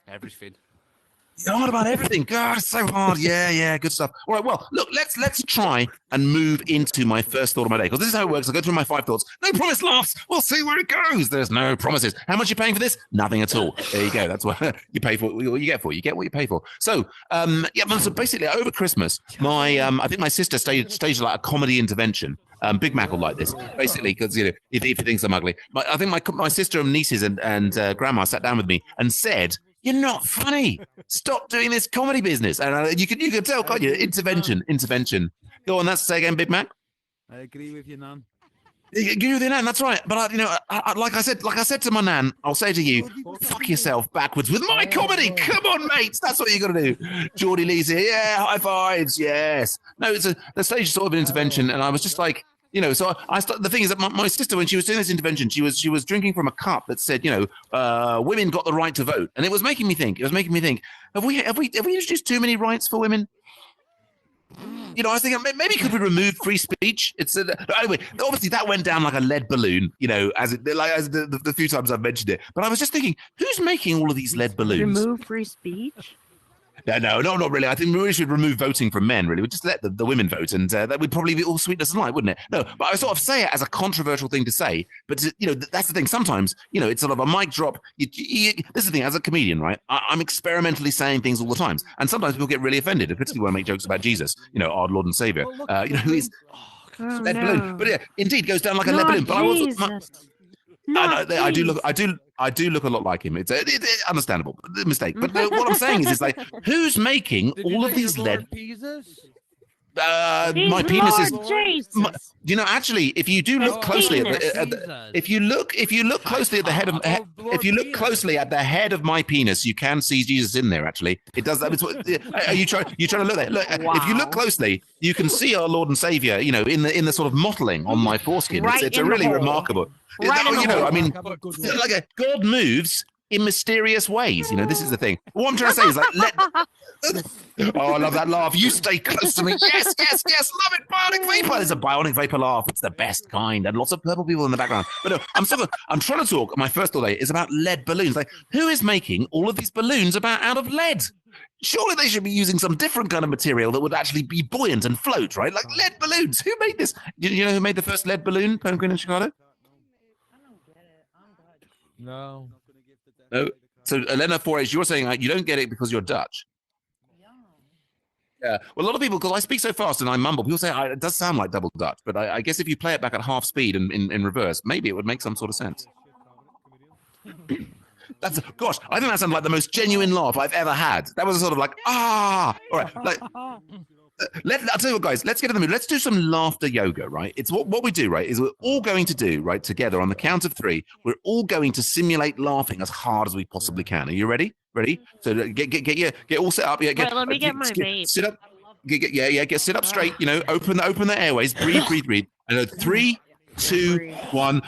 Everything. Hard about everything. God, it's so hard. Yeah, good stuff. All right, well, look, let's try and move into my first thought of my day, because this is how it works. I go through my 5 thoughts. No promise laughs. We'll see where it goes. There's no promises. How much are you paying for this? Nothing at all. There you go. That's what you pay for. What you get for. You get what you pay for. So, so basically, over Christmas, I think my sister staged like a comedy intervention. Big Mac will like this, basically, because if he thinks I'm ugly. I think my sister and nieces and grandma sat down with me and said, "You're not funny. Stop doing this comedy business." And you can tell, can't you? Intervention. Go on, say again, Big Mac. I agree with you, Nan. You agree with your nan, that's right. But like I said to my nan, I'll say to you, fuck yourself backwards with my comedy. Come on, mates. That's what you got to do. Geordie Lee's here. Yeah, high fives. Yes. No, the stage is sort of an intervention, and I was just like, so the thing is that my sister, when she was doing this intervention, she was drinking from a cup that said, women got the right to vote, and it was making me think. Have we introduced too many rights for women? I was thinking maybe could we remove free speech? Anyway, obviously that went down like a lead balloon, as the few times I've mentioned it. But I was just thinking, who's making all of these lead balloons? Remove free speech? No, not really. I think we really should remove voting from men, really. We'd just let the women vote, and that would probably be all sweetness and light, wouldn't it? No, but I sort of say it as a controversial thing to say. But, that's the thing. Sometimes, it's sort of a mic drop. This is the thing. As a comedian, right, I'm experimentally saying things all the time. And sometimes people get really offended, particularly when I make jokes about Jesus, our Lord and Savior, who is lead balloon. But yeah, indeed goes down like a lead balloon. But I do look a lot like him. It's understandable mistake. But what I'm saying is like, who's making all of these lead? My penis is. Actually, if you do look closely if you look closely at the head of if you look closely at the head of my penis, you can see Jesus in there. Actually, it does that. Are you trying to look there? Look, wow. If you look closely, you can see our Lord and Savior. In the sort of mottling on my foreskin. Right, it's a really remarkable. God moves in mysterious ways. This is the thing. What I'm trying to say is oh, I love that laugh. You stay close to me. Yes. Love it. Bionic vapor. There's a bionic vapor laugh. It's the best kind. And lots of purple people in the background. But no, I'm trying to talk. My first thought today is about lead balloons. Like, who is making all of these balloons out of lead? Surely they should be using some different kind of material that would actually be buoyant and float, right? Like lead balloons. Who made this? You know who made the first lead balloon? Penguin in Chicago? No. So Elena 4H, you're saying you don't get it because you're Dutch. Yeah. Well, a lot of people, because I speak so fast and I mumble, people say it does sound like double Dutch, but I guess if you play it back at half speed and in reverse, maybe it would make some sort of sense. Gosh, I think that sounded like the most genuine laugh I've ever had. That was a sort of like, all right. Like, I'll tell you what, guys, let's get in the mood. Let's do some laughter yoga, right? It's what we do, right, is we're all going to do, right, together on the count of 3, we're all going to simulate laughing as hard as we possibly can. Are you ready? Ready? So get all set up. Yeah, let me get my vape. Sit up. Get sit up straight, open the airways, breathe. And 3, 2, 1.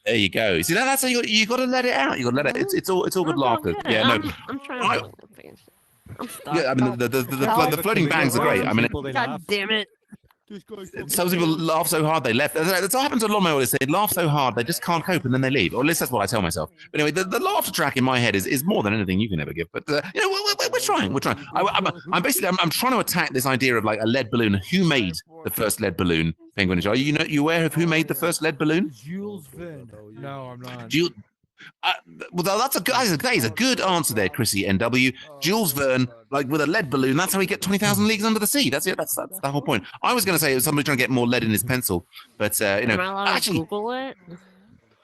There you go. See, that's how you got to let it out. You got to let it. It's all good laughter. Yeah, no. I'm trying to. I'm stuck. Yeah, I mean the floating bangs are great. I mean, God damn it. Some people laugh so hard they left. That's what happens to a lot of my audience. They laugh so hard they just can't cope and then they leave. Or at least that's what I tell myself. But anyway, the laughter track in my head is more than anything you can ever give. But we're trying. We're trying. I'm basically trying to attack this idea of like a lead balloon. Who made the first lead balloon? Penguin, are you aware of who made the first lead balloon? Jules Verne. No, I'm not. Well, that is a good answer there, Chrissy NW. Jules Verne, like with a lead balloon, that's how he get 20,000 leagues under the sea. That's it. That's the whole point. I was going to say it was somebody trying to get more lead in his pencil, but Am I allowed to Google it?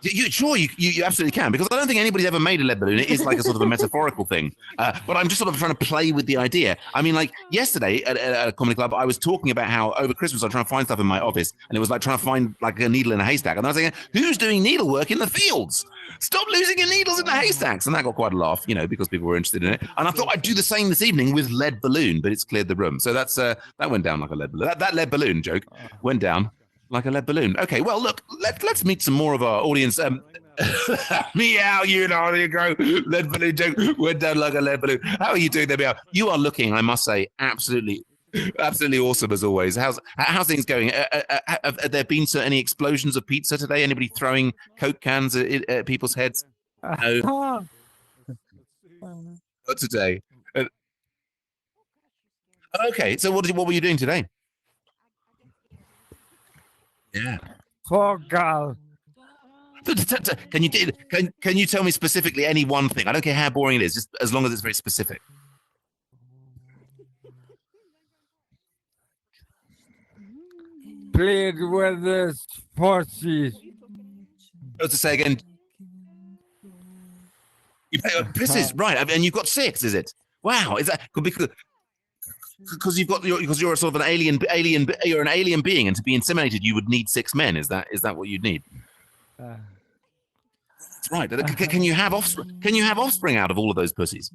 You absolutely can, because I don't think anybody's ever made a lead balloon. It is like a sort of a metaphorical thing. But I'm just sort of trying to play with the idea. I mean, like yesterday at a comedy club, I was talking about how over Christmas I'm trying to find stuff in my office, and it was like trying to find like a needle in a haystack. And I was thinking, who's doing needlework in the fields? Stop losing your needles in the haystacks. And that got quite a laugh, because people were interested in it. And I thought I'd do the same this evening with lead balloon, but it's cleared the room. So that went down like a lead balloon. That lead balloon joke went down like a lead balloon. Okay, well, look, let's meet some more of our audience. Meow, you go. Lead balloon joke went down like a lead balloon. How are you doing there, Meow? You are looking, I must say, absolutely Absolutely awesome as always. How's things going? Have there been any explosions of pizza today? Anybody throwing Coke cans at people's heads? No, not today. Okay, so what were you doing today? Yeah. Porgal. Can you tell me specifically any one thing? I don't care how boring it is, just as long as it's very specific. Played with the sportsies. To say again. Pisses, right? And you've got 6, is it? Wow, is that because you're sort of an alien? You're an alien being, and to be inseminated, you would need 6 men. Is that what you'd need? That's right. Can you have offspring? Can you have offspring out of all of those pussies?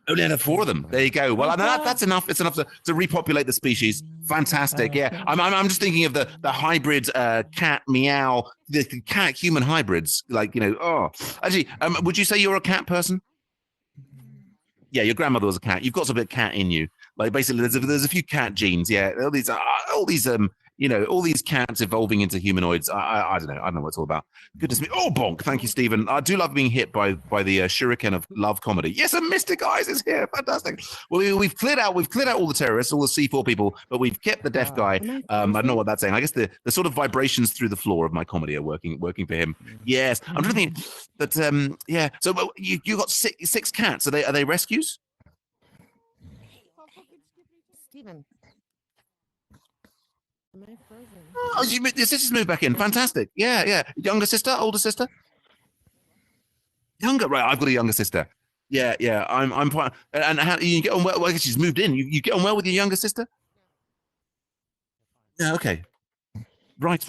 Only out of 4 of them. There you go. Well, that's enough. It's enough to repopulate the species. Fantastic. Yeah. I'm just thinking of the hybrid cat meow, the cat human hybrids. Like, oh, actually, would you say you're a cat person? Yeah, your grandmother was a cat. You've got some bit of cat in you. Like, basically, there's a few cat genes. Yeah, all these all these cats evolving into humanoids. I don't know. I don't know what it's all about. Goodness me. Oh, bonk. Thank you, Stephen. I do love being hit by the shuriken of love comedy. Yes, and Mystic Eyes is here. Fantastic. Well, we've cleared out all the terrorists, all the C4 people, but we've kept the deaf guy. I don't know what that's saying. I guess the sort of vibrations through the floor of my comedy are working for him. Yes. I'm trying to think that, yeah. So you got 6 cats. Are they rescues? Stephen. Am I frozen? Oh, your sister's moved back in. Fantastic. Yeah. Younger sister, older sister? Younger, right? I've got a younger sister. Yeah. I'm fine. And how you get on well? Well, I guess she's moved in. You get on well with your younger sister? Yeah. Okay. Right.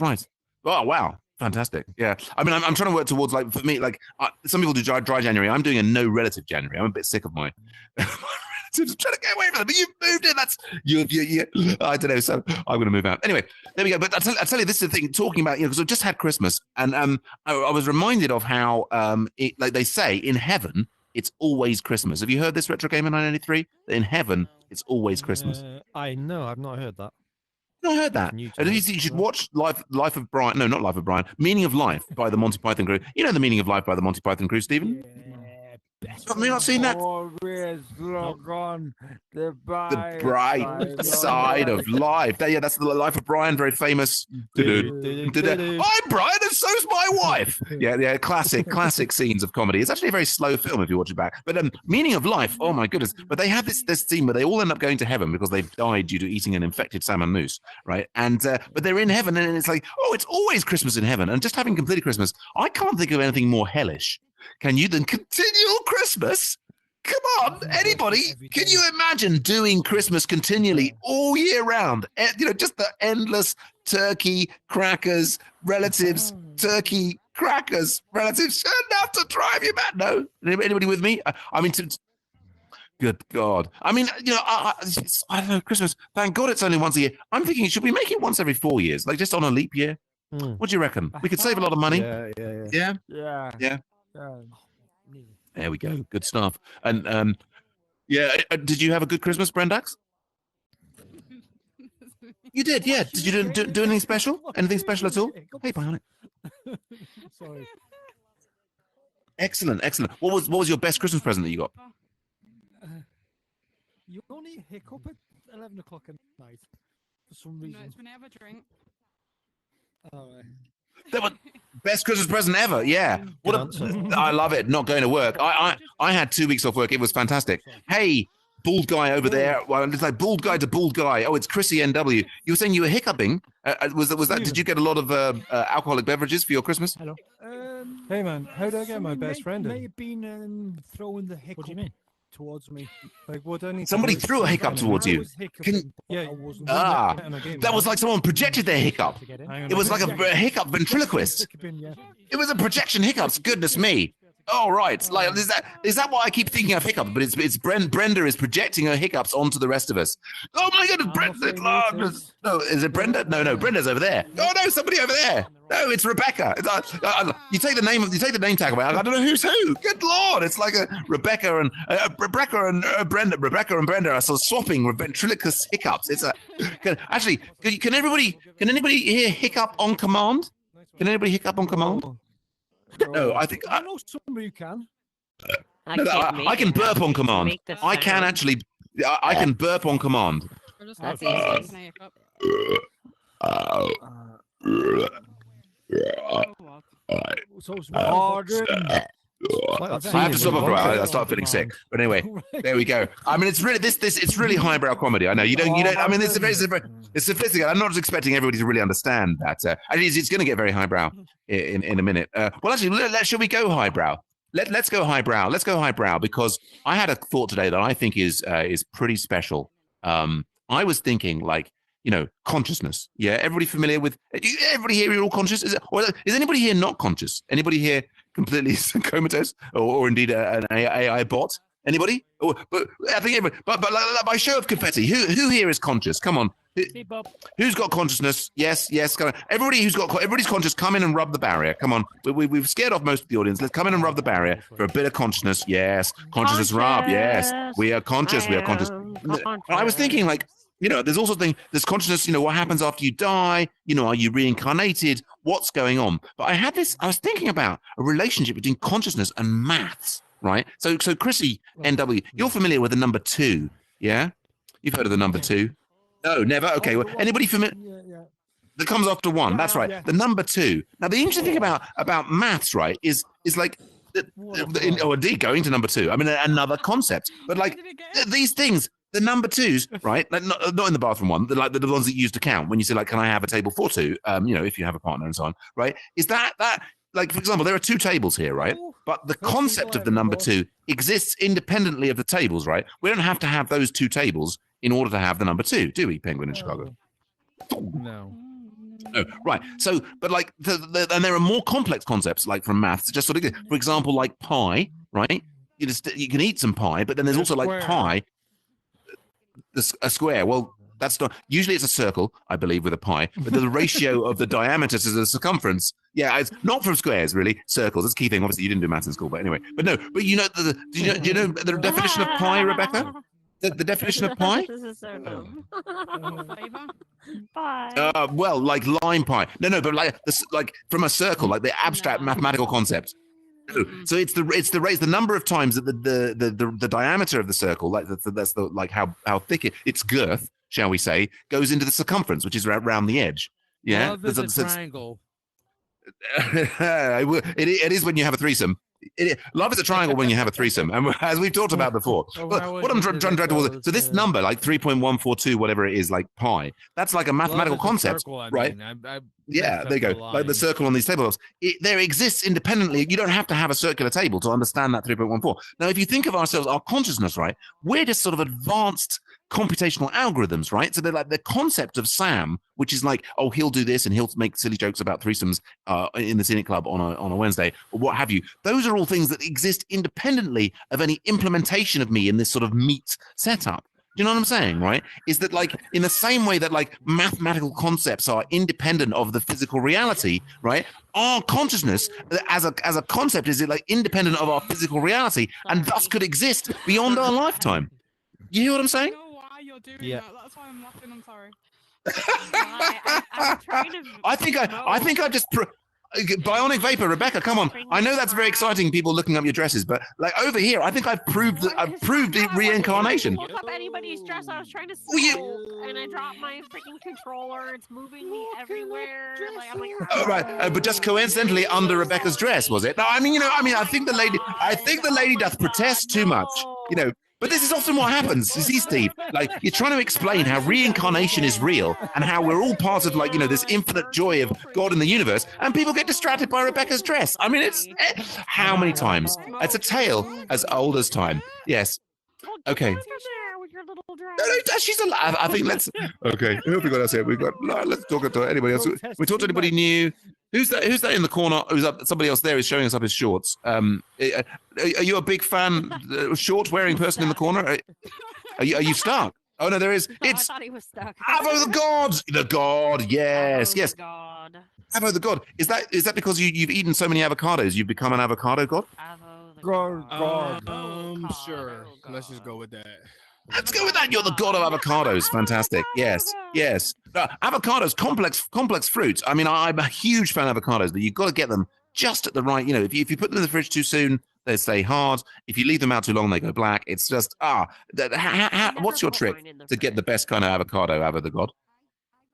Oh, wow. Fantastic. Yeah. I mean, I'm trying to work towards, like, for me, like, some people do dry January. I'm doing a no relative January. I'm a bit sick of my relatives. I'm trying to get away from them, but you've moved in. That's you. I don't know. So I'm going to move out. Anyway, there we go. But I tell you, this is the thing. Talking about, because I've just had Christmas, and I was reminded of how like they say in heaven, it's always Christmas. Have you heard this, Retro Gamer 983? That in heaven, it's always Christmas. I know. I've not heard that. No, I heard that. You should watch Life of Brian. No, not Life of Brian. Meaning of Life by the Monty Python Crew. You know the Meaning of Life by the Monty Python Crew, Stephen? Have you not seen that? Always log on the bright side of life. Yeah, that's the Life of Brian, very famous. I'm Brian, and so's my wife. Yeah, classic scenes of comedy. It's actually a very slow film if you watch it back. But Meaning of Life, oh my goodness. But they have this scene where they all end up going to heaven because they've died due to eating an infected salmon moose, right? And but they're in heaven, and it's like, oh, it's always Christmas in heaven. And just having completed Christmas, I can't think of anything more hellish. Can you then continue Christmas? Come on, anybody? Can you imagine doing Christmas continually all year round? Just the endless turkey, crackers, relatives, turkey, crackers, relatives. Enough to drive you mad. No? Anybody with me? I mean, good God. I mean, I don't know, Christmas, thank God it's only once a year. I'm thinking, should we make it once every 4 years? Like just on a leap year? What do you reckon? We could save a lot of money. Yeah. There we go. Good stuff. And did you have a good Christmas, Brendax? You did, yeah. Did you do anything special? Anything special at all? Hey, Bionic. Sorry. Excellent. What was your best Christmas present that you got? You only hiccup at 11 o'clock at night for some reason. No, it's when I have a drink. Oh, right. That was best Christmas present ever. Yeah. I love it. Not going to work. I had 2 weeks off work. It was fantastic. Hey, bald guy over there. Well, it's like bald guy to bald guy. Oh, it's Chrissy NW. You were saying you were hiccuping. Was that? Did you get a lot of alcoholic beverages for your Christmas? Hello. Hey man, how do I get my best friend May in? have been throwing the hiccup. What do you mean? Towards me. Like, what do I need to Somebody do? threw a hiccup towards you. Yeah. That was like someone projected their hiccup. It was like a hiccup ventriloquist. It was a projection hiccups. Goodness me. Oh, right. Like, is that why I keep thinking of hiccups? But it's Brenda is projecting her hiccups onto the rest of us. Oh my goodness, Brenda! No, is it Brenda? No, Brenda's over there. Oh no, somebody over there. No, it's Rebecca. You take the name tag away. I don't know who's who. Good lord, it's like Rebecca and Brenda are sort of swapping ventriloquist hiccups. Can anybody here hiccup on command? Can anybody hiccup on command? No, I think I know somebody who can. I can burp on command. I can actually. I can burp on command. That's easy. So Martin. I have to stop after a while. I start feeling sick. But anyway, there we go. I mean, it's really it's really highbrow comedy. I know you don't. I mean, it's sophisticated. I'm not expecting everybody to really understand that. It's going to get very highbrow in a minute. Well, actually, shall we go highbrow? Let's go highbrow. Let's go highbrow because I had a thought today that I think is pretty special. I was thinking like, consciousness. Yeah, everybody familiar with? Everybody here, you're all conscious? Is anybody here not conscious? Anybody here completely comatose, or indeed an AI bot? Anybody? But I think everybody. But by show of confetti, who here is conscious? Come on. Who's got consciousness? Yes. Come on. Everybody's conscious. Come in and rub the barrier. Come on. We've scared off most of the audience. Let's come in and rub the barrier for a bit of consciousness. Yes. Consciousness rub. Yes. We are conscious. We are conscious. I was thinking like, there's also there's consciousness, what happens after you die, are you reincarnated? What's going on? But I was thinking about a relationship between consciousness and maths, right? So Chrissy, NW, you're familiar with the number 2, yeah? You've heard of the number 2? No, never? Okay, well, anybody familiar? Yeah. That comes after 1, that's right. Yeah. The number 2. Now, the interesting thing about maths, right, is like, indeed, going to number 2. I mean, another concept. But like, these things, the number 2s, right? Like not in the bathroom one, the ones that you use to count when you say like, can I have a table for 2? If you have a partner and so on, right? Is that like, for example, there are 2 tables here, right? But the concept of the number 2 exists independently of the tables, right? We don't have to have those 2 tables in order to have the number 2, do we, Penguin in Chicago? No. No, right. So, but like, and there are more complex concepts like from maths. Just sort of, for example, like pi, right? You can eat some pie, but then there's also like pi. A square. Well, that's not usually it's a circle, I believe, with a pie, but the ratio of the diameter to the circumference. Yeah, it's not from squares, really. Circles. That's the key thing. Obviously, you didn't do maths in school, but anyway. But no. But do you know the definition of pi, Rebecca? The definition of pi? This is so dumb. Pie. Well, like lime pie. No, but like from a circle, like the abstract mathematical concept. So it's the number of times that the diameter of the circle, like that's the like how thick its girth, shall we say, goes into the circumference, which is around the edge. Yeah, love is a triangle. It is when you have a threesome. Love is a triangle when you have a threesome, and as we've talked about before. What I'm trying to so this number, like 3.142, whatever it is, like pi, that's like a mathematical concept, right? Yeah, there you go. Like the circle on these tables, there exists independently. You don't have to have a circular table to understand that 3.14. Now, if you think of ourselves, our consciousness, right, we're just sort of advanced computational algorithms, right? So they're like the concept of Sam, which is like, oh, he'll do this and he'll make silly jokes about threesomes in the Scenic Club on a Wednesday or what have you. Those are all things that exist independently of any implementation of me in this sort of meat setup. Do you know what I'm saying, right? Is that like in the same way that like mathematical concepts are independent of the physical reality, right? Our consciousness as a concept is like independent of our physical reality and thus could exist beyond our lifetime. You hear what I'm saying? You're doing Yeah. that. That's why I'm laughing. I'm sorry. I'm trying to. I think I just bionic vapor, Rebecca. Come on, I know that's very exciting. People looking up your dresses, but like over here, I think I've proved reincarnation. I up anybody's dress. I was trying to and I dropped my freaking controller. It's moving me everywhere. Like I'm like. Oh, right, but just coincidentally under Rebecca's dress, was it? No, I mean, I think the lady doth protest too much, But this is often what happens. You see, Steve, like you're trying to explain how reincarnation is real and how we're all part of like, this infinite joy of God in the universe, and people get distracted by Rebecca's dress. I mean, it's how many times? It's a tale as old as time. Yes. Okay. With your little dress. No, she's alive. I think let's. Okay. Who have we got else here? We've got. Let's talk to anybody else. We talked to anybody new. Who's that? Who's that in the corner? Who's up? Somebody else there is showing us up his shorts. Are you a big fan, short-wearing person in the corner? Are you stuck? Oh no, there is. Oh, I It's thought he was stuck. Avo the God. The God. Yes, Oh, yes. God. Avo the God. Is that because you've eaten so many avocados? You've become an avocado god? Avo the God, God. God. Sure. Oh, Let's just God. go with that. Let's go with that. You're the god of avocados. Fantastic. Yes, yes. Avocados, complex fruits. I mean, I'm a huge fan of avocados, but you've got to get them just at the right. You know, if you put them in the fridge too soon, they stay hard. If you leave them out too long, they go black. It's just what's your trick to get the best kind of avocado, Avo the God?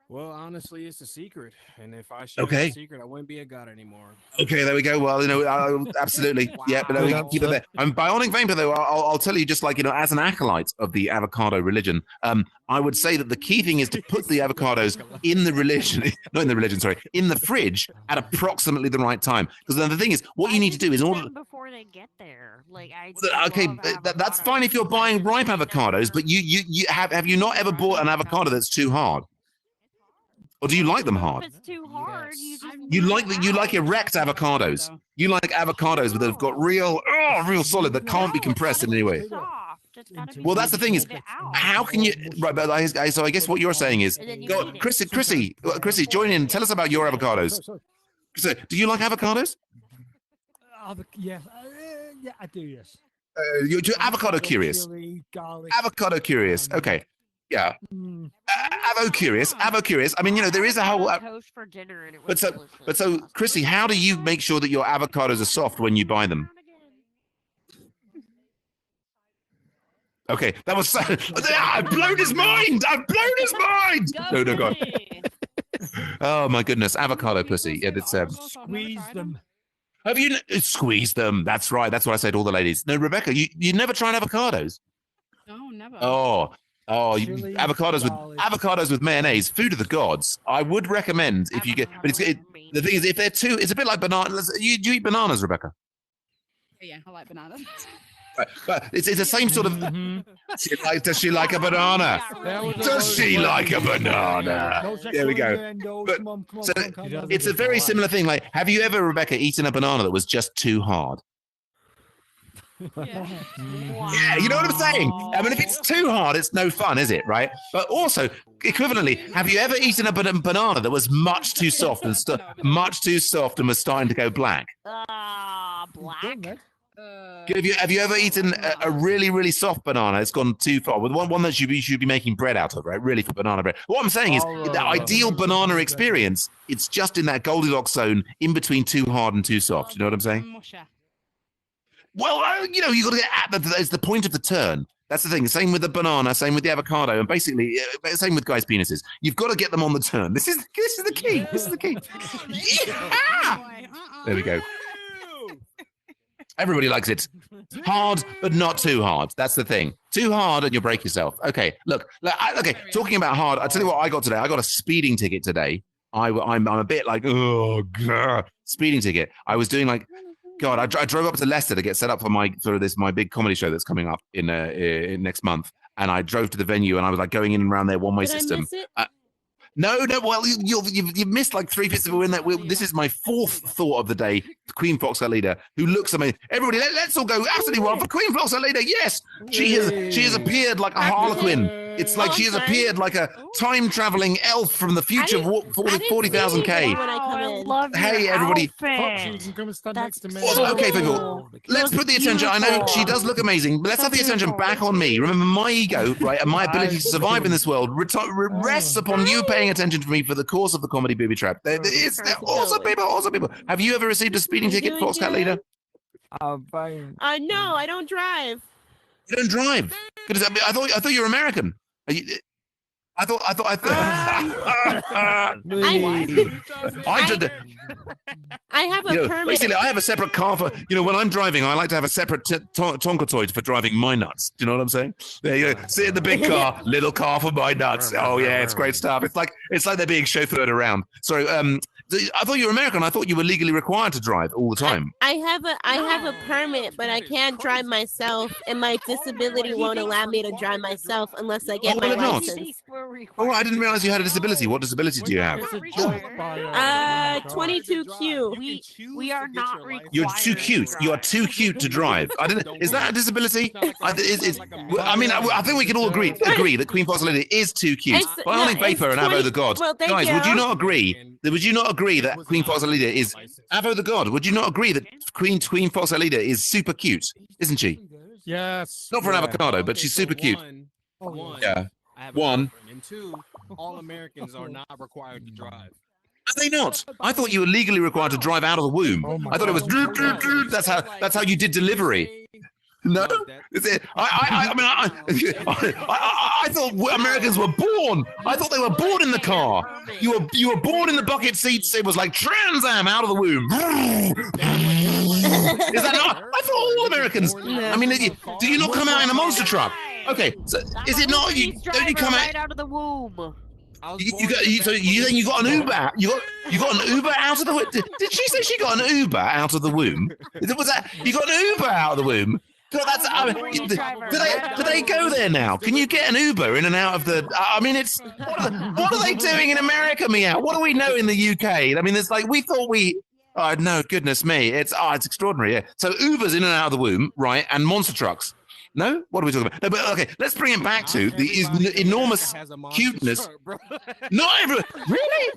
Well, honestly, it's a secret, and if I shared Okay. the secret, I wouldn't be a god anymore. Okay, there we go. Well, you know, absolutely. Yeah, but we keep it there. I'm bionic vapor, though. I'll tell you, just like, you know, as an acolyte of the avocado religion, I would say that the key thing is to put the avocados in the religion, not in the religion, sorry, in the fridge at approximately the right time. Because then the thing is, what you need to do is in order. Before they get there, like Okay, that's fine if you're buying ripe avocados, but you have you not ever bought an avocado that's too hard? Or do you like them hard? If it's too hard, Yes. You like erect avocados. You like avocados that have got real solid that can't be compressed in any way. Well, that's the thing is, how can you? Right, but so I guess what you're saying is, go, Chrissy, join in. Tell us about your avocados. So, do you like avocados? Yeah, yeah, I do. Yes. You're avocado curious. Chili, garlic. Avocado curious. Okay. Yeah. Avo curious. I mean, you know, there is a whole. Toast for dinner and it was But so, Chrissy, how do you make sure that your avocados are soft when you buy them? Okay, that was so. I've blown his mind. No, God. Oh my goodness, avocado pussy. Yeah, it's Squeeze them. Have you squeezed them? That's right. That's what I say to all the ladies. No, Rebecca, you never tried avocados. No, never. Chili, avocados with mayonnaise, food of the gods. I would recommend if you get, but the thing is, if they're too, it's a bit like bananas. You eat bananas, Rebecca? Yeah, I like bananas. Right, but it's the same sort of. Does she like a banana? Does she like a banana? There we go. But, so it's a very similar thing. Like, have you ever, Rebecca, eaten a banana that was just too hard? Yeah. Yeah, you know what I'm saying? I mean, if it's too hard, it's no fun, is it? Right? But also, equivalently, have you ever eaten a banana that was much too soft and was starting to go black? Black. Have you ever eaten a really, really soft banana? It's gone too far. With one that you should be making bread out of, right? Really, for banana bread. What I'm saying is, the ideal banana experience, it's just in that Goldilocks zone in between too hard and too soft. You know what I'm saying? Musha. Well, you know, you got to get at it's the point of the turn. That's the thing. Same with the banana, same with the avocado, and basically same with guys' penises. You've got to get them on the turn. This is the key. This is the key. Yeah! There we go. Everybody likes it. Hard, but not too hard. That's the thing. Too hard and you'll break yourself. Okay, look. Okay, talking about hard, I'll tell you what I got today. I got a speeding ticket today. I'm a bit like, oh, God. Speeding ticket. I was doing like, God, I drove up to Leicester to get set up for my big comedy show that's coming up in next month. And I drove to the venue and I was like going in and around their one-way system. No. Well, you've missed like 3 pieces of in that. This is my fourth thought of the day. Queen Foxtrot leader, who looks amazing. Everybody, let's all go absolutely wild for Queen Foxtrot leader. Yes, she has appeared like a harlequin. It's like she has appeared like a time traveling elf from the future. 40,000 K. Hey, everybody. You can come and stand next to me. Okay, people. Let's put the attention. I know she does look amazing, but let's have the attention back on me. Remember, my ego, right, and my ability to survive in this world rests upon you paying attention to me for the course of the comedy booby trap. They're awesome people. Have you ever received a speeding ticket, Foxcat leader? I'm fine. No, I don't drive. You don't drive? I thought you were American. I thought. I have a permit. Basically, I have a separate car for, when I'm driving, I like to have a separate Tonka for driving my nuts. Do you know what I'm saying? There you go. Sit in the big car, little car for my nuts. Oh yeah, it's great stuff. It's like they're being chauffeured around. Sorry, I thought you were American. I thought you were legally required to drive all the time. I have a permit, but I can't drive myself, and my disability won't allow me to drive myself unless I get Oh, will my it not? license. Oh, I didn't realize you had a disability. What disability do you have? It's a joke by, 22Q. We are not required. You're too cute. You are too cute to drive. I didn't. Is that a disability? I think we can all agree that Queen Fossilida is too cute. It's- Bionic no, Vapor it's and Avo 20 the God. well, thank Guys, would you you. not agree? Would you not agree that Queen Fossilida is Avo the God? Would you not agree that Queen Fossilida is super cute, isn't she? yes. Not for an Yeah. avocado, but Okay, she's so super cute. One, Yeah. I have a One. girlfriend, and two, all Americans are not required to drive. Are they not? I thought you were legally required to drive out of the womb. Oh my I thought it was God. that's how you did delivery. No, is it? I thought Americans were born. I thought they were born in the car. You were born in the bucket seats. It was like Trans Am out of the womb. Is that not? I thought all Americans. I mean, do you not come out in a monster truck? Okay, so is it not? Don't you come out? right out of the womb? So you think you got an Uber? You got an Uber out of the womb? Did she say she got an Uber out of the womb? Was that you got an Uber out of the womb? So that's, do they go there now? Can you get an Uber in and out of the? I mean, it's what are they doing in America, Meow? What do we know in the UK? I mean, it's like we thought we. Oh no, goodness me! It's extraordinary. Yeah. So Ubers in and out of the womb, right? And monster trucks. No, what are we talking about? No, but okay, let's bring it back to the enormous cuteness. Not everyone, really?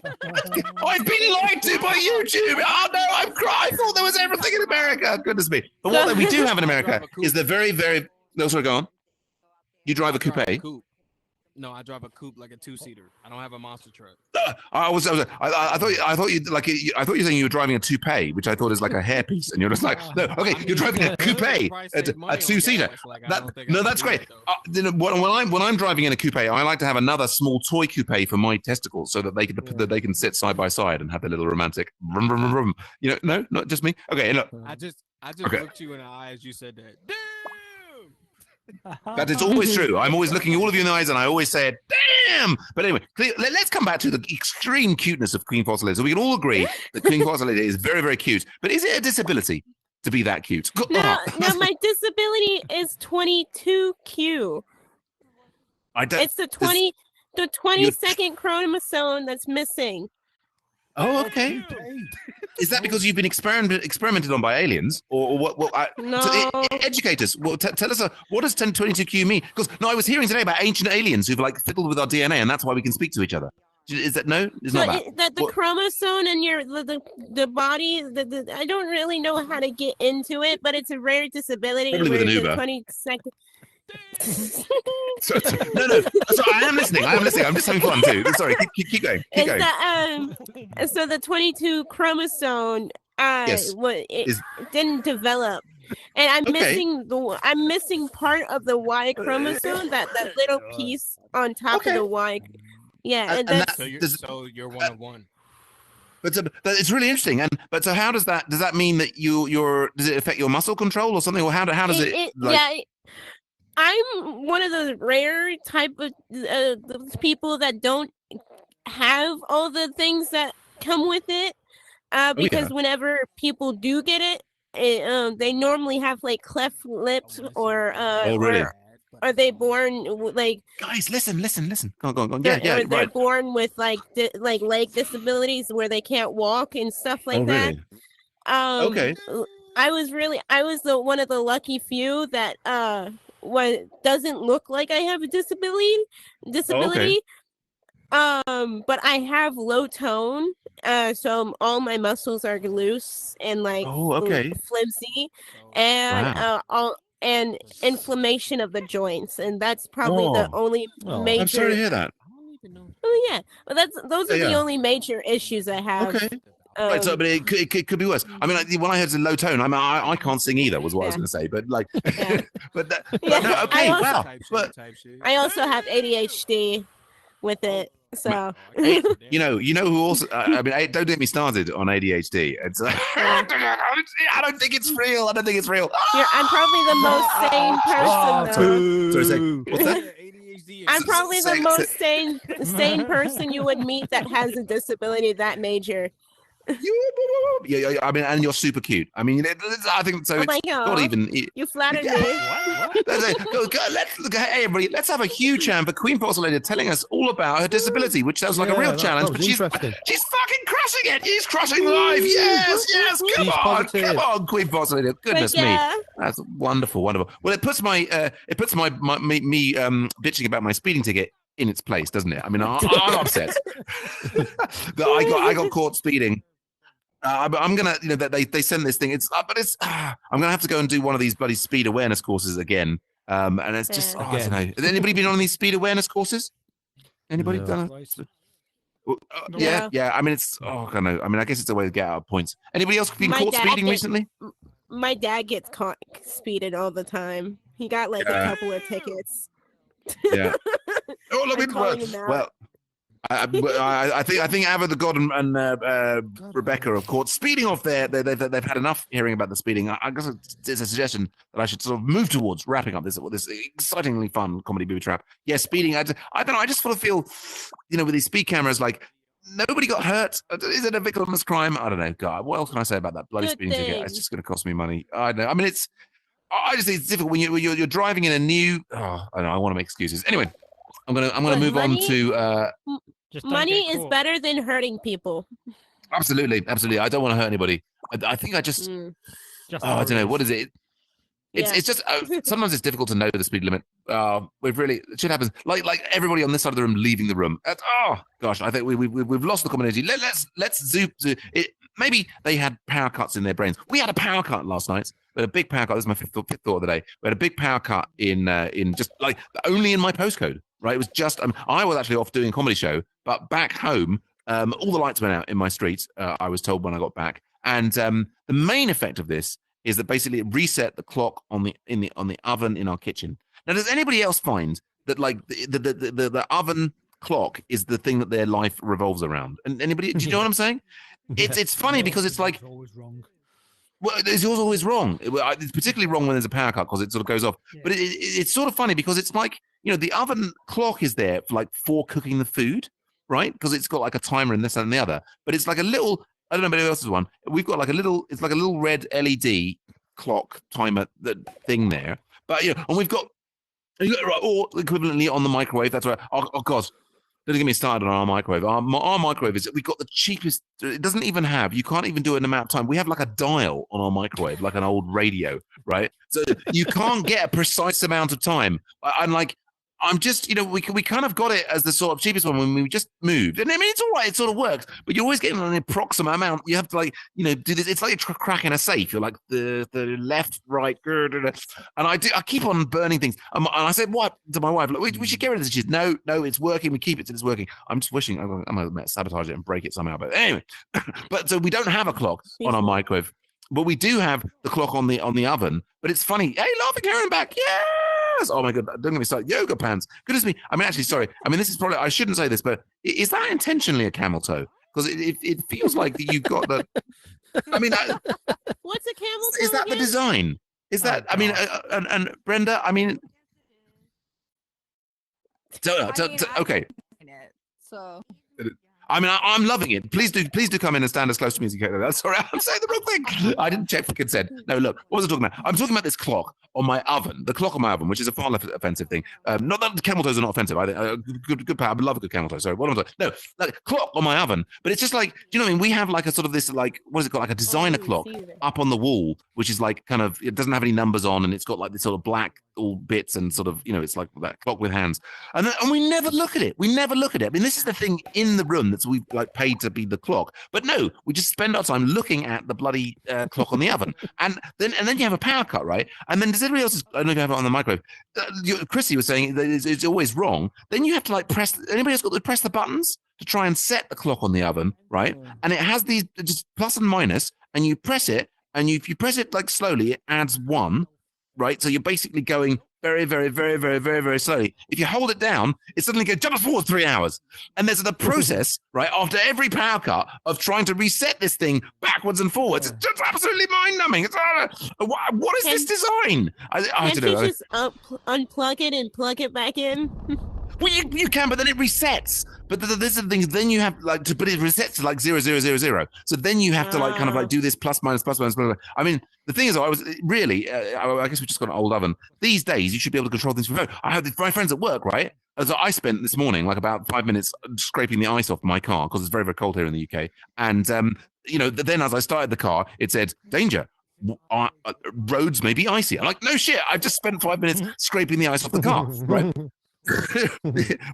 I've been lied to by YouTube. Oh no, I'm crying. I thought there was everything in America. Goodness me! But what we do have in America is the very, very. No, sorry, go on. You drive a coupe. No, I drive a coupe, like a two-seater. I don't have a monster truck. I thought you were saying you were driving a toupee, which I thought is like a hairpiece, and you're just like, no, okay, you're driving a coupe, a two-seater. That's great. When I'm driving in a coupe, I like to have another small toy coupe for my testicles, so that they can sit side by side and have a little romantic vroom, vroom, vroom, vroom. You know, no, not just me. Okay, look. I just Okay. looked you in the eye as you said that. That is always true. I'm always looking all of you in the eyes, and I always say, "Damn!" But anyway, let's come back to the extreme cuteness of Queen Fossilida. So we can all agree that Queen Fossilida is very, very cute. But is it a disability to be that cute? No, my disability is 22Q. It's the 22nd chromosome that's missing. Oh, okay. Is that because you've been experimented on by aliens, or what? No. So educate us. Well, tell us what does 1022Q mean? Because I was hearing today about ancient aliens who've like fiddled with our DNA, and that's why we can speak to each other. Is that no? It's not that. The chromosome in the body. I don't really know how to get into it, but it's a rare disability. Probably with an Uber. 22nd. No. Sorry, I am listening. I'm just having fun too. Sorry, keep going. Keep going. So the 22 chromosome, didn't develop, and I'm missing part of the Y chromosome, that little piece on top of the Y. Yeah, and that's so you're one of one. But it's really interesting. But so how does that mean that does it affect your muscle control or something, or how does it I'm one of the rare type of people that don't have all the things that come with it, because whenever people do get it, they normally have like cleft lips or are they born like? Guys, listen. Go on. They're born with like leg disabilities where they can't walk and stuff like that. Really? Okay. I was one of the lucky few that doesn't look like I have a disability. But I have low tone, so all my muscles are loose and like flimsy, and and inflammation of the joints, and that's probably the only major. I'm sorry to hear that. Oh yeah, but those are the only major issues I have. Okay. Right, so, but it could be worse. I mean, when I heard low tone, I can't sing either. Was what I was going to say, but like, no, okay, wow. But I also have ADHD with it, so you know who also. I mean, don't get me started on ADHD. It's I don't think it's real. I'm probably the most sane person. Sorry, what's that? I'm probably the most sane person you would meet that has a disability that major. Yeah, I mean, and you're super cute. I mean, I think so. Oh It's my not God. even. You flattered me. Hey, everybody, let's have a huge hand for Queen Boss Lady telling us all about her disability, which sounds like a real challenge, That but was she's interesting. fucking crushing it. She's crushing life. Yes, come She's on, positive. come on, Queen Boss Lady. Goodness me, yeah. that's wonderful. Well, it puts me bitching about my speeding ticket in its place, doesn't it? I mean, I'm upset that I got caught speeding. I'm gonna, that they send this thing. I'm gonna have to go and do one of these bloody speed awareness courses again. And it's just, I don't know. Has anybody been on these speed awareness courses? Anybody No. done it? No. Yeah. I mean, I don't know. I mean, I guess it's a way to get out of points. Anybody else been My caught dad speeding gets- recently? My dad gets caught speeding all the time. He got like a couple of tickets. Yeah. Oh, look, I'm calling him out. well, I think Ava the God and Rebecca have caught speeding off there. They've had enough hearing about the speeding. I guess it's a suggestion that I should sort of move towards wrapping up this excitingly fun comedy booby trap. Yeah, speeding. I don't know. I just sort of feel, with these speed cameras, like nobody got hurt. Is it a victimless crime? I don't know. God, what else can I say about that bloody Good speeding ticket? thing. It's just going to cost me money. I don't know. I mean, I just think it's difficult when you're driving in a new. I don't know. I want to make excuses. Anyway. I'm gonna move on to Just don't money get is caught. better than hurting people. absolutely. I don't want to hurt anybody. I think I just Just I don't know, what is it? Yeah. It's just sometimes it's difficult to know the speed limit. Shit happens. Like everybody on this side of the room leaving the room. Gosh, I think we've lost the community. Let's zoom to it. Maybe they had power cuts in their brains. We had a power cut last night. We had a big power cut. This is my fifth thought of the day. We had a big power cut in just like only in my postcode. Right, it was just I was actually off doing a comedy show, but back home, all the lights went out in my street. I was told when I got back, and the main effect of this is that basically it reset the clock on the oven in our kitchen. Now, does anybody else find that like the oven clock is the thing that their life revolves around? And anybody, do you know what I'm saying? It's funny because it's like. It's always wrong. Well, it's always wrong. It's particularly wrong when there's a power cut because it sort of goes off. Yeah. But it's sort of funny because it's like, the oven clock is there for cooking the food, right? Because it's got like a timer and this and the other. But it's like a little, I don't know if anybody else's one. We've got like it's like a little red LED clock timer thing there. But, and we've got, or equivalently on the microwave. That's right. Oh God. Don't get me started on our microwave. Our microwave we've got the cheapest. It doesn't even have. You can't even do it in an amount of time. We have like a dial on our microwave, like an old radio, right? So you can't get a precise amount of time. I'm just, we kind of got it as the sort of cheapest one when we just moved. And I mean, it's all right. It sort of works, but you're always getting an approximate amount. You have to do this. It's like cracking a safe. You're like the left, right, and I keep on burning things. And I said, what to my wife? Like, we should get rid of this. She's no, it's working. We keep it till it's working. I'm just wishing I'm gonna sabotage it and break it somehow. But anyway, so we don't have a clock on our microwave, but we do have the clock on the oven. But it's funny. Hey, laughing Karen back. Yeah. Oh my God! Don't get me started. Yoga pants. Goodness me. I mean, actually, sorry. I mean, this is probably, I shouldn't say this, but is that intentionally a camel toe? Because it feels like you've got the. I mean, What's a camel toe? is that the again? design? Is that? I mean, and Brenda. I mean, okay. So I mean, I'm loving it. Please do come in and stand as close to me as you can. That's sorry, I'm saying the wrong thing. I didn't check for consent. No, look, what was I talking about? I'm talking about this clock on my oven, the clock on my oven, which is a far less offensive thing. Not that the camel toes are not offensive. I good power. I love a good camel toe. Sorry, what am I talking? No, like clock on my oven. But it's just like, do you know what I mean? We have like a sort of this, like, what is it called? Like a designer clock up on the wall, which is like kind of, it doesn't have any numbers on, and it's got like this sort of black all bits and sort of, it's like that clock with hands. And we never look at it. We never look at it. I mean, this is the thing in the room that's we've like paid to be the clock. But no, we just spend our time looking at the bloody clock on the oven. And then you have a power cut, right? And then does everybody else, I don't know if you have it on the microwave. Chrissy was saying that it's always wrong. Then you have to like anybody else got to press the buttons to try and set the clock on the oven, right? And it has these just plus and minus, and you press it, and if you press it like slowly, it adds 1, right? So you're basically going very, very, very, very, very, very slowly. If you hold it down, it suddenly goes jump forward 3 hours. And there's the process, right, after every power cut of trying to reset this thing backwards and forwards. It's just absolutely mind-numbing. It's what is this design? I Can't don't know. you just unplug it and plug it back in? Well, you can, but then it resets. But this is the thing. Then you have like but it resets to like 0,0,0,0. So then you have to like kind of like do this plus minus plus minus. Blah, blah, blah. I mean, the thing is, I was really. I guess we just got an old oven. These days, you should be able to control things from phone. I have my friends at work, right? So I spent this morning like about 5 minutes scraping the ice off my car because it's very very cold here in the UK. And then as I started the car, it said danger. Roads may be icy. I'm like, no shit. I've just spent 5 minutes scraping the ice off the car, right?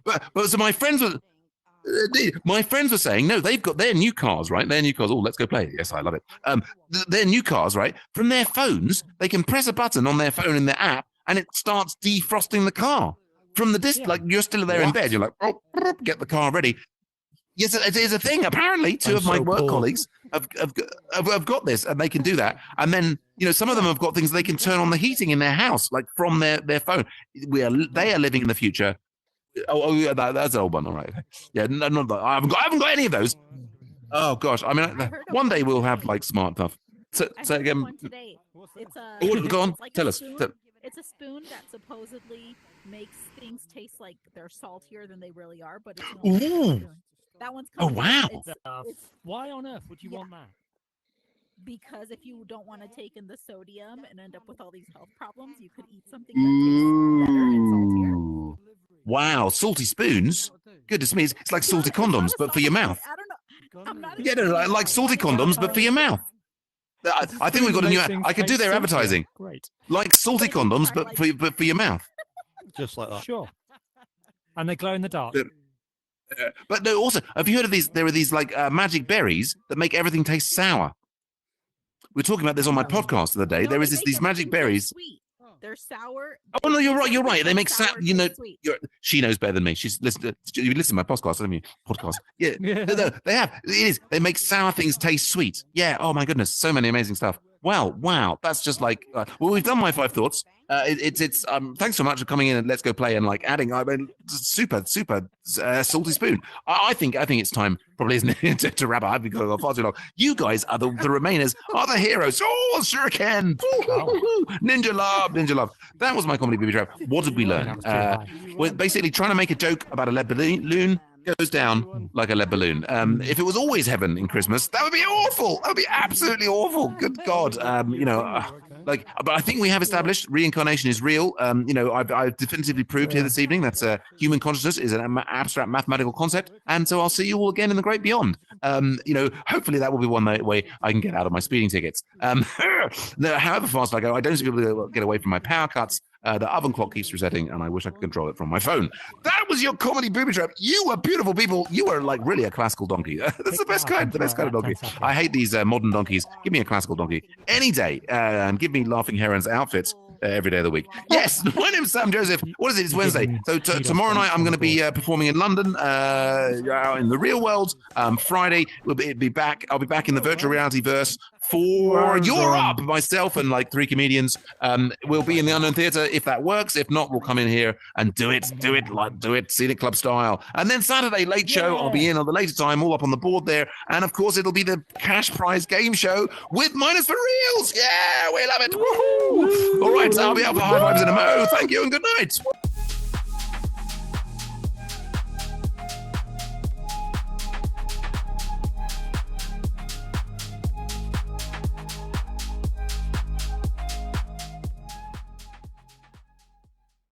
but so my friends were saying no, they've got their new cars, right? Their new cars. Oh, let's go play. Yes, I love it. Their new cars, right? From their phones, they can press a button on their phone in their app, and it starts defrosting the car from the distance. Like you're still there in bed. You're like, oh, get the car ready. Yes, it is a thing. Apparently, two of my work colleagues have got this, and they can do that. And then, some of them have got things they can turn on the heating in their house, like from their phone. They are living in the future. Oh yeah, that's an old one. All right. Yeah, no, I haven't got any of those. Oh gosh, I mean, one day we'll have like smart stuff. So again, one today. It's a. go on. It's like Tell a us. spoon. It's a spoon that supposedly makes things taste like they're saltier than they really are, but it's not. Ooh. That one's Oh, called. wow. It's Why on earth would you want that? because if you don't want to take in the sodium and end up with all these health problems, you could eat something that tastes better and saltier. Ooh. Wow, salty spoons. Goodness me, it's like salty condoms, but for your mouth. I don't know. I'm not. Yeah, no, like salty condoms, but for your mouth. I think we've got a new. I could do their advertising. Great. Like salty condoms, but for your mouth. Just like that. Sure. And they glow in the dark. But no, also, have you heard of these? There are these like magic berries that make everything taste sour. We're talking about this on my podcast the other day. No, there is they make these magic everything berries. sweet. They're sour. Oh no, you're right. You're right. They make sour. sour. You know, Sweet. she knows better than me. She's listened. You listen to my podcast, haven't you? Podcast. Yeah. No, they have. It is. They make sour things taste sweet. Yeah. Oh my goodness, so many amazing stuff. Wow. That's just like. Well, we've done my 5 thoughts. It's thanks so much for coming in and let's go play and like adding. I mean, super salty spoon. I think it's time, probably, isn't it, to wrap up. I've been going on far too long. You guys are the remainers, are the heroes. Oh, shuriken, ninja love. That was my comedy booby trap. What did we learn? We're basically trying to make a joke about a lead balloon. Goes down like a lead balloon. If it was always heaven in Christmas, that would be awful. That would be absolutely awful. Good God. But I think we have established reincarnation is real. I've definitively proved here this evening that human consciousness is an abstract mathematical concept. And so I'll see you all again in the great beyond. Hopefully that will be one way I can get out of my speeding tickets. However fast I go, I don't seem to be able to get away from my power cuts. The oven clock keeps resetting, and I wish I could control it from my phone. That was your comedy booby trap. You were beautiful people. You were like really a classical donkey. That's the best kind of donkey. I hate these modern donkeys. Give me a classical donkey any day, and give me Laughing Heron's outfits every day of the week. Yes, my name's Sam Joseph. What is it? It's Wednesday. So tomorrow night I'm going to be performing in London, out in the real world. Friday I'll be back in the virtual reality verse for Europe. Myself and like 3 comedians will be in the Unknown Theatre if that works. If not, we'll come in here and do it Scenic Club style. And then Saturday late show, I'll be in on the later time, all up on the board there. And of course, it'll be the cash prize game show with Minus for Reals. Yeah, we love it. Woohoo! All right, I'll be out for high fives in a mo. Thank you and good night.